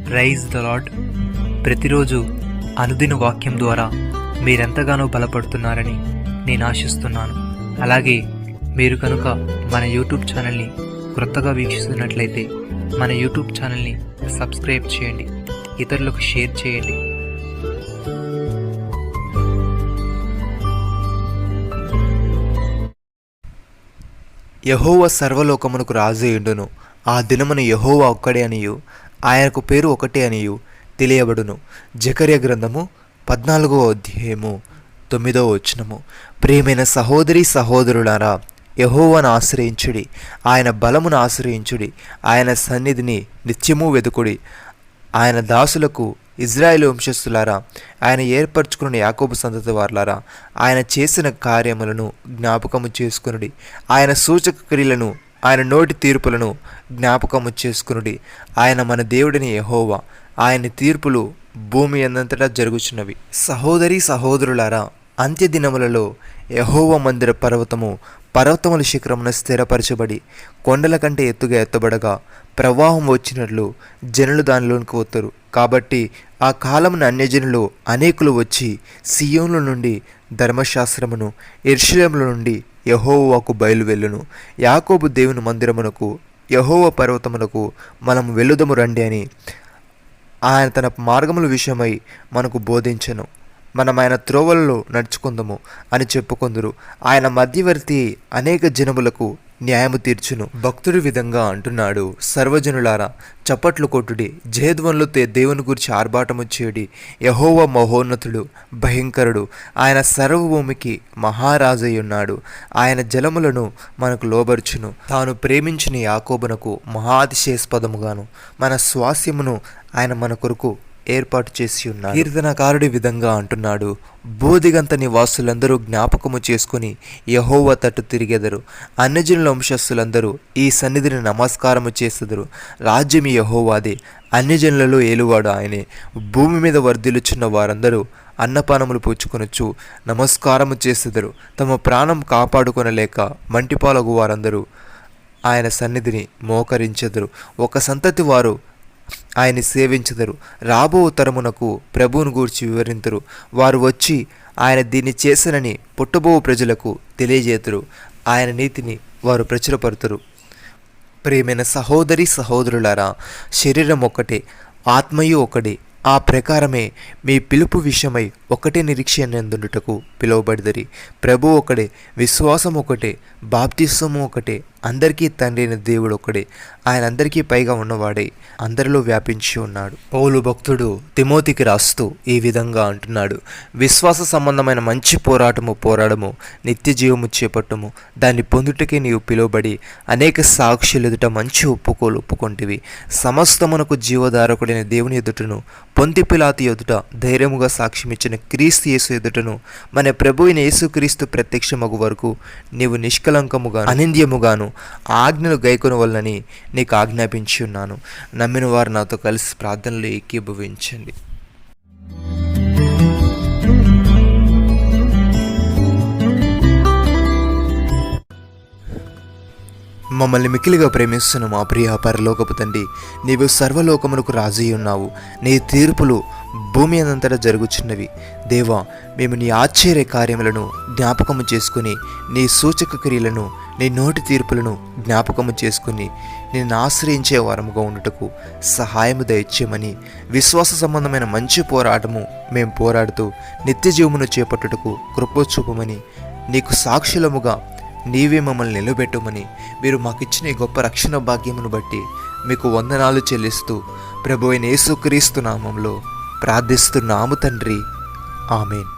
Praise the lord. ప్రతిరోజు అనుదిన వాక్యం ద్వారా మీరెంతగానో బలపడుతున్నారని నేను ఆశిస్తున్నాను. అలాగే మీరు కనుక మన యూట్యూబ్ ఛానల్ని క్రొత్తగా వీక్షిస్తున్నట్లయితే మన యూట్యూబ్ ఛానల్ని సబ్స్క్రైబ్ చేయండి, ఇతరులకు షేర్ చేయండి. యెహోవా సర్వలోకమునకు రాజు అయ్యుండును. ఆ దినమున యెహోవా ఒక్కడే అనియు ఆయనకు పేరు ఒకటే అనియు తెలియబడును. జకర్యా గ్రంథము 14వ అధ్యాయము 9వ వచనము. ప్రియమైన సహోదరి సహోదరులారా, యెహోవాను ఆశ్రయించుడి, ఆయన బలమును ఆశ్రయించుడి, ఆయన సన్నిధిని నిత్యము వెదుకుడి. ఆయన దాసులకు ఇజ్రాయేలు వంశస్థులారా, ఆయన ఏర్పరచుకున్న యాకోబు సంతతి వారులారా, ఆయన చేసిన కార్యములను జ్ఞాపకము చేసుకునుడి, ఆయన సూచక క్రియలను, ఆయన నోటి తీర్పులను జ్ఞాపకము చేసుకునుడి. ఆయన మన దేవుడిని యెహోవా, ఆయన తీర్పులు భూమి అందంతటా జరుగుచున్నవి. సహోదరి సహోదరులారా, అంత్యదినములలో యెహోవా మందిర పర్వతముల శిఖరమున స్థిరపరచబడి కొండల కంటే ఎత్తుగా ఎత్తబడగా ప్రవాహం వచ్చినట్లు జనులు దానిలోనికి వస్తారు. కాబట్టి ఆ కాలమున అన్యజనులు అనేకులు వచ్చి సియోనుల నుండి ధర్మశాస్త్రమును, యెరూషలేముల నుండి యెహోవాకు బయలువెళ్ళును. యాకోబు దేవుని మందిరమునకు, యెహోవా పర్వతమునకు మనం వెళ్ళుదము రండి అని ఆయన తన మార్గముల విషయమై మనకు బోధించెను. మనం ఆయన త్రోవలలో నడుచుకుందాము అని చెప్పుకొందురు. ఆయన మధ్యవర్తి అనేక జనములకు న్యాయము తీర్చును. భక్తుడి విధంగా అంటున్నాడు, సర్వజనులారా చప్పట్లు కొట్టుడి, జయధ్వనులతో దేవుని గురించి ఆర్భాటము చేయుడి. యెహోవా మహోన్నతుడు, భయంకరుడు, ఆయన సర్వభూమికి మహారాజయ్యున్నాడు. ఆయన జలములను మనకు లోబర్చును. తాను ప్రేమించిన యాకోబునకు మహాతిశయాస్పదముగాను మన స్వాస్యమును ఆయన మన కొరకు ఏర్పాటు చేసి ఉన్నాడు. కీర్తనకారుడి విధంగా అంటున్నాడు, బోధిగంత నివాసులందరూ జ్ఞాపకము చేసుకుని యెహోవా తట్టు తిరిగెదరు. అన్యజనుల వంశస్థులందరూ ఈ సన్నిధిని నమస్కారము చేసెదరు. రాజ్యం యెహోవాదే, అన్యజనులలో ఏలువాడు ఆయనే. భూమి మీద వర్ధిల్లుచున్న వారందరూ అన్నపానములు పుచ్చుకొనొచ్చు నమస్కారము చేసెదరు. తమ ప్రాణం కాపాడుకొనలేక మంటిపాలగు వారందరూ ఆయన సన్నిధిని మోకరించెదరు. ఒక సంతతి వారు ఆయన్ని సేవించెదరు. రాబో తరమునకు ప్రభువును గూర్చి వివరింతురు. వారు వచ్చి ఆయన దీన్ని చేసనని పుట్టబో ప్రజలకు తెలియజేతురు. ఆయన నీతిని వారు ప్రచురపరుతురు. ప్రియమైన సహోదరి సహోదరులారా, శరీరం ఒకటే, ఆత్మయు ఒకటే. ఆ ప్రకారమే మీ పిలుపు విషయమై ఒకటే నిరీక్షణందుటకు పిలువబడిదరి. ప్రభు ఒకడే, విశ్వాసం ఒకటే, బాప్తిస్మము ఒకటే, అందరికీ తండ్రి అయిన దేవుడు ఒకడే. ఆయన అందరికీ పైగా ఉన్నవాడే, అందరిలో వ్యాపించి ఉన్నాడు. పౌలు భక్తుడు తిమోతికి రాస్తూ ఈ విధంగా అంటున్నాడు, విశ్వాస సంబంధమైన మంచి పోరాడము, నిత్య జీవము చేపట్టము. దాన్ని పొందుటకే నీవు పిలువబడి అనేక సాక్షులు ఎదుట మంచి ఒప్పుకొంటివి. సమస్తమునకు జీవధారకుడైన దేవుని ఎదుటను, పొంతి పిలాతు ఎదుట ధైర్యముగా సాక్ష్యమిచ్చిన క్రీస్తు యేసు ఎదుటను, మన ప్రభు అయిన యేసు క్రీస్తు ప్రత్యక్షమగు వరకు నీవు నిష్కలంకముగా అనింద్యముగాను ఆజ్ఞలు గైకొనవలనని నీకు ఆజ్ఞాపించి ఉన్నాను. నమ్మిన వారు నాతో కలిసి ప్రార్థనలు ఏకీభవించండి. మమ్మల్ని మిక్కిలిగా ప్రేమిస్తున్న మా ప్రియ పరలోకపు తండ్రి, నీవు సర్వలోకమునకు రాజీ ఉన్నావు. నీ తీర్పులు భూమి అంతటా జరుగుచున్నవి. దేవా, మేము నీ ఆశ్చర్య కార్యములను జ్ఞాపకము చేసుకుని, నీ సూచక క్రియలను, నీ నోటి తీర్పులను జ్ఞాపకము చేసుకుని నేను ఆశ్రయించే వారముగా ఉండుటకు సహాయము దయచేయమని, విశ్వాస సంబంధమైన మంచి పోరాటము మేము పోరాడుతూ నిత్య జీవమును చేపట్టుటకు కృప చూపమని, నీకు సాక్షులముగా నీవే మమ్మల్ని నిలబెట్టమని, మీరు మాకిచ్చిన ఈ గొప్ప రక్షణ భాగ్యమును బట్టి మీకు వందనాలు చెల్లిస్తూ ప్రభువైన యేసుక్రీస్తు నామములో ప్రార్థిస్తున్నాము తండ్రి. ఆమేన్.